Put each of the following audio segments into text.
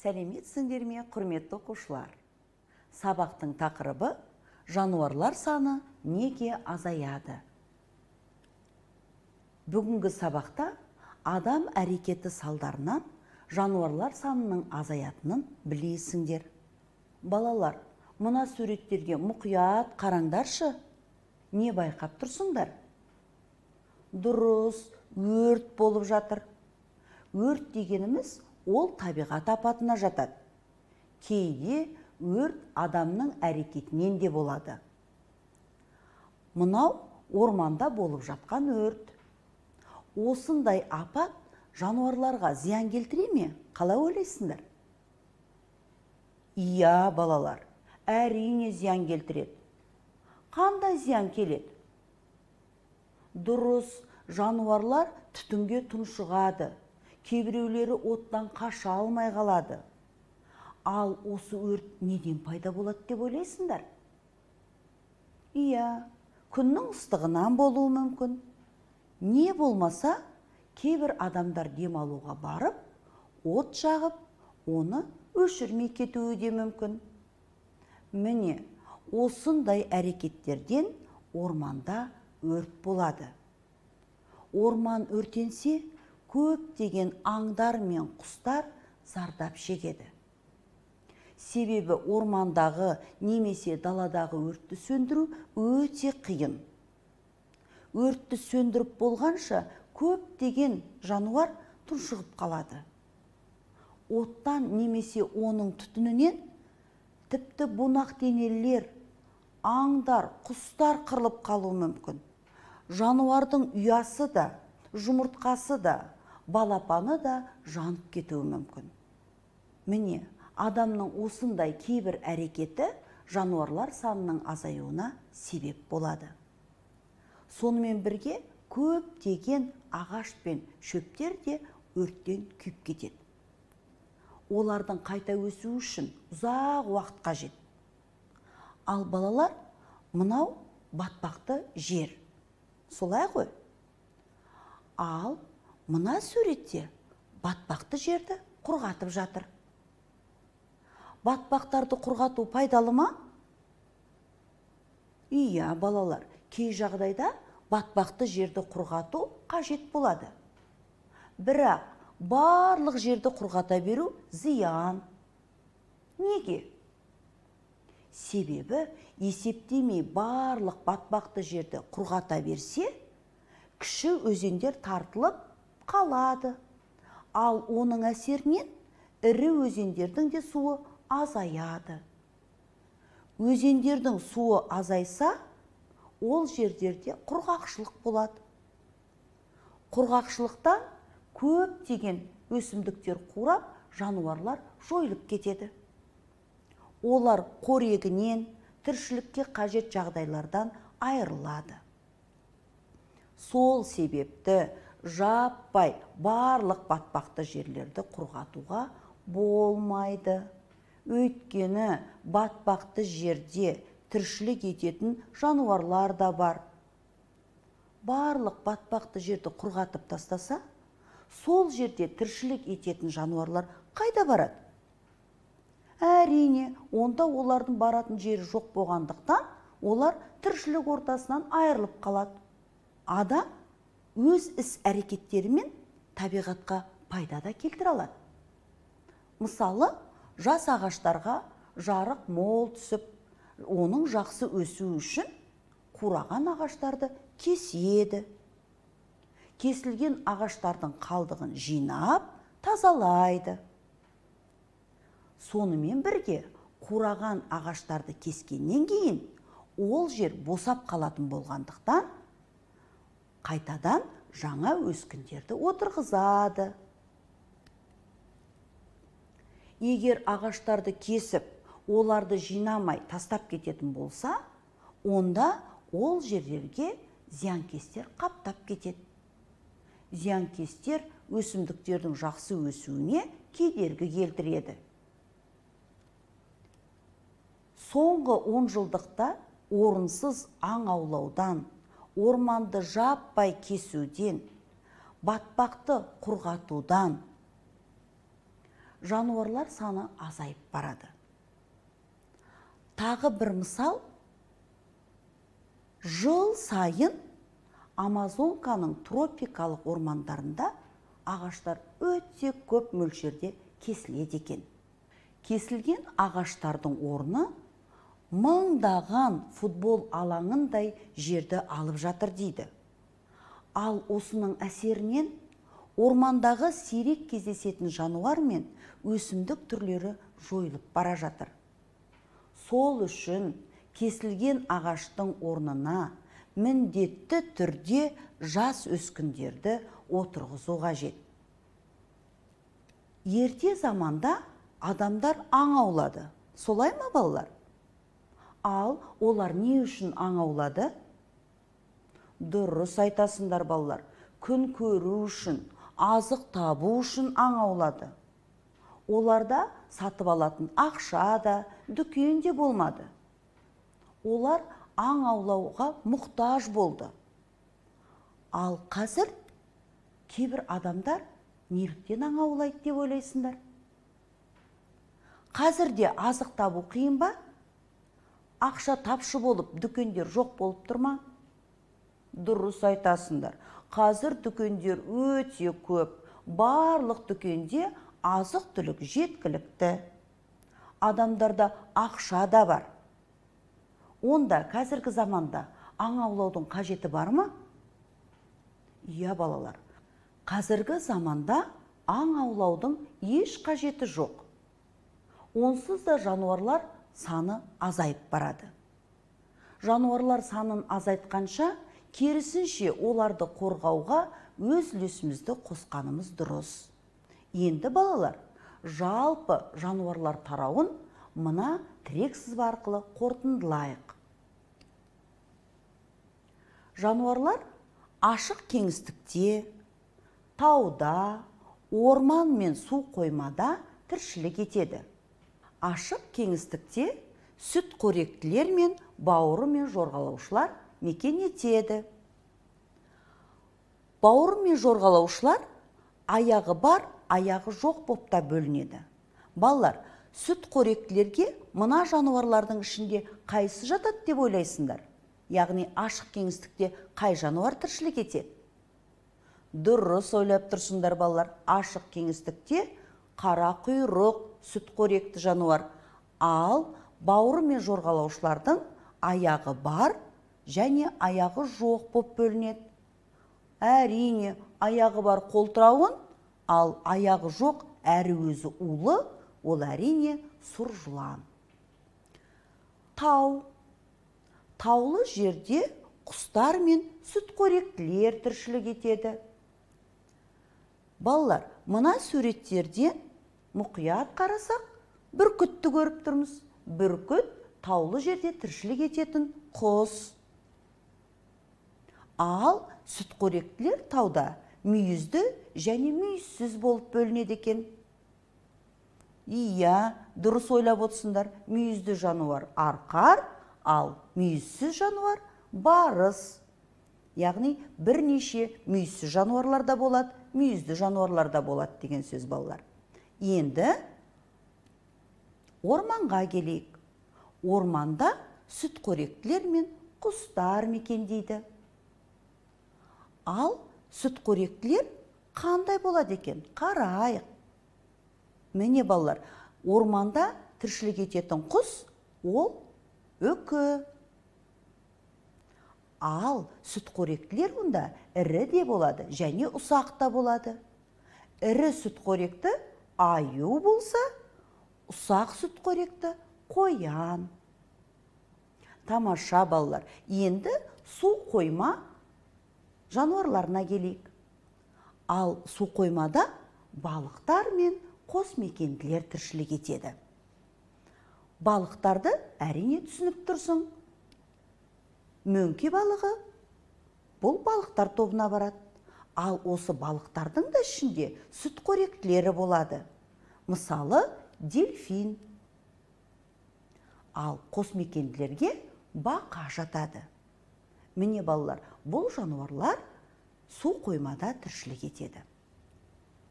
Сәлеметсіңдер ме, құрметті оқушылар? Сабақтың тақырыбы жануарлар саны неге азаяды? Бүгінгі сабақта адам әрекеті салдарынан жануарлар санының азаятынын білесіңдер. Балалар, мына суреттерге мұқият қараңдаршы. Не байқап тұрсыңдар? Дұрыс, өрт болып жатыр. Өрт дегеніміз ол табиғат апатына жатады. Кейде өрт адамның әрекетінен де болады. Мынау орманда болып жатқан өрт. Осындай апат жануарларға зиян келтіре ме? Қалай ойлайсыңдар? Иә, балалар, әрине зиян келтіреді. Қандай зиян келеді? Дұрыс, жануарлар түтінге тұншығады. Кейбіреулері оттан қаша алмай қалады. Ал осы өрт неден пайда болады деп ойлайсыңдар? Иә, күннің ыстығынан болуы мүмкін. Не болмаса, кейбір адамдар демалуға барып, от жағып, оны өшірмей кетуі де мүмкін. Міне, осындай әрекеттерден орманда өрт болады. Орман өртенсе, көптеген аңдар мен құстар зардап шегеді. Себебі ормандағы немесе даладағы өртті сөндіру өте қиын. Өртті сөндіріп болғанша көптеген жануар тұншығып қалады. Оттан немесе оның түтінінен тіпті бунақденелілер, аңдар, құстар қырылып қалуы мүмкін. Жануардың ұясы да, жұмыртқасы да, балапаны да жанып кетуі мүмкін. Міне, адамның осындай кейбір әрекеті жануарлар санының азаюына себеп болады. Сонымен бірге көптеген ағаш пен шөптер де өрттен күйіп кетеді. Олардың қайта өсуі үшін ұзақ уақыт қажет. Ал балалар, мынау батпақты жер. Солай ғой? Ал мына суретте батпақты жерді құрғатып жатыр. Батпақтарды құрғату пайдалы ма? Иә, балалар, кей жағдайда батпақты жерді құрғату қажет болады. Бірақ барлық жерді құрғата беру зиян. Неге? Себебі есептемей барлық батпақты жерді құрғата берсе, кіші өзендер тартылып қалады. Ал оның әсерінен ірі өзендердің де суы азаяды. Өзендердің суы азайса, ол жерлерде құрғақшылық болады. Құрғақшылықтан көптеген өсімдіктер қурап, жануарлар жойылып кетеді. Олар қорегінен, тіршілікке қажет жағдайлардан айырылады. Сол себепті жаппай барлық батпақты жерлерді құрғатуға болмайды. Өйткені батпақты жерде тіршілік ететін жануарлар да бар. Барлық батпақты жерді құрғатып тастаса, сол жерде тіршілік ететін жануарлар қайда барады? Әрине, онда олардың баратын жері жоқ болғандықтан, олар тіршілік ортасынан айырылып қалады. Адам өз іс-әрекеттерімен табиғатқа пайда да келтіре алады. Мысалы, жас ағаштарға жарық мол түсіп, оның жақсы өсуі үшін қураған ағаштарды кеседі. Кесілген ағаштардың қалдығын жинап, тазалайды. Сонымен бірге, қураған ағаштарды кескеннен кейін, ол жер босап қалатын болғандықтан, қайтадан жаңа өскіндерді отырғызады. Егер ағаштарды кесіп, оларды жинамай тастап кететін болса, онда ол жерлерге зиянкестер қаптап кетеді. Зиянкестер өсімдіктердің жақсы өсуіне кедергі келтіреді. Соңғы 10 жылдықта орынсыз аң аулаудан, орманды жаппай кесуден, батпақты құрғатудан, жануарлар саны азайып барады. Тағы бір мысал, жыл сайын Амазонканың тропикалық ормандарында ағаштар өте көп мөлшерде кесіледі екен. Кесілген ағаштардың орны мыңдаған футбол алаңындай жерді алып жатыр дейді. Ал осының әсерінен ормандағы сирек кездесетін жануар мен өсімдік түрлері жойылып бара жатыр. Сол үшін кесілген ағаштың орнына міндетті түрде жас өскіндерді отырғызу қажет. Ерте заманда адамдар аң аулады. Солай ма, балалар? Ал олар не үшін аң аулады? Дұрыс айтасыңдар, балалар. Күн көру үшін, азық табу үшін аң аулады. Оларда сатып алатын ақша да, дүкен де болмады. Олар аң аулауға мұқтаж болды. Ал қазір кейбір адамдар неліктен аң аулайды деп ойлайсыңдар? Қазірде азық табу қиын ба? Ақша тапшы болып, дүкендер жоқ болып тұрма? Дұрыс айтасыңдар. Қазір дүкендер өте көп. Барлық дүкенде азық түлік жеткілікті. Адамдарда ақша да бар. Онда қазіргі заманда аң аулаудың қажеті бар ма? Иә, балалар. Қазіргі заманда аң аулаудың еш қажеті жоқ. Онсыз да жануарлар саны азайып барады. Жануарлар санын азайтқанша, керісінше оларды қорғауға өз үлесімізді қосқанымыз дұрыс. Енді, балалар, жалпы жануарлар тарауын мына тірек сызба арқылы қорытындылайық. Жануарлар ашық кеңістікте, тауда, орман мен су қоймада тіршілік етеді. Ашық кеңістікте сүтқоректілер мен бауыры мен жорғалаушылар мекен етеді. Бауыры мен жорғалаушылар аяғы бар, аяғы жоқ боп та бөлінеді. Балалар, сүтқоректілерге мына жануарлардың ішінде қайсы жатады деп ойлайсыңдар? Яғни ашық кеңістікте қай жануар тіршілік етеді? Дұрыс ойлап тұрсыңдар, балалар. Ашық кеңістікте қара құйрық сүтқоректі жануар. Ал бауыры мен жорғалаушылардың аяғы бар және аяғы жоқ боп бөлінеді. Әрине, аяғы бар қолтырауын, ал аяғы жоқ әрі өзі улы, ол әрине сұр жылан. Тау. Таулы жерде құстар мен сүтқоректілер тіршілік етеді. Балалар, мына суреттерден мұқият қарасақ, бүркітті көріп тұрмыз. Бүркіт таулы жерде тіршілік ететін құс. Ал сүтқоректілер тауда мүйізді және мүйізсіз болып бөлінеді екен. Иә, дұрыс ойлап отырсыңдар. Мүйізді жануар арқар, ал мүйізсіз жануар барыс. Яғни бірнеше мүйізсіз жануарлар да болады, мүйізді жануарлар да болады деген сөз, балалар. Енді орманға келейік. Орманда сүтқоректілер мен құстар мекендейді. Ал сүтқоректілер қандай болады екен? Қарайық. Міне, балалар, орманда тіршілік ететін құс, ол үкі. Ал сүтқоректілер онда ірі де болады және ұсақ та болады. Ірі сүтқоректі аю болса, ұсақ сүтқоректі қоян. Тамаша, балалар. Енді су қойма жануарларына келейік. Ал су қоймада балықтар мен қосмекенділер тіршілік етеді. Балықтарды әрине түсініп тұрсың. Мөңке балығы бұл балықтар тобына барады. Ал осы балықтардың да ішінде сүтқоректілері болады. Мысалы, дельфин. Ал қосмекенділерге бақа жатады. Міне, балалар, бұл жануарлар су қоймада тіршілік етеді.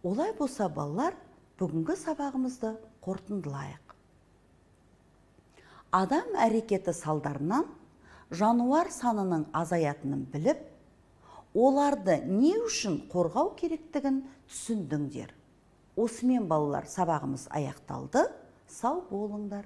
Олай болса, балалар, бүгінгі сабағымызды қорытындылайық. Адам әрекеті салдарынан жануар санының азаятынын біліп, оларды не үшін қорғау керектігін түсіндіңдер. Осымен балалар, сабағымыз аяқталды. Сау болыңдар.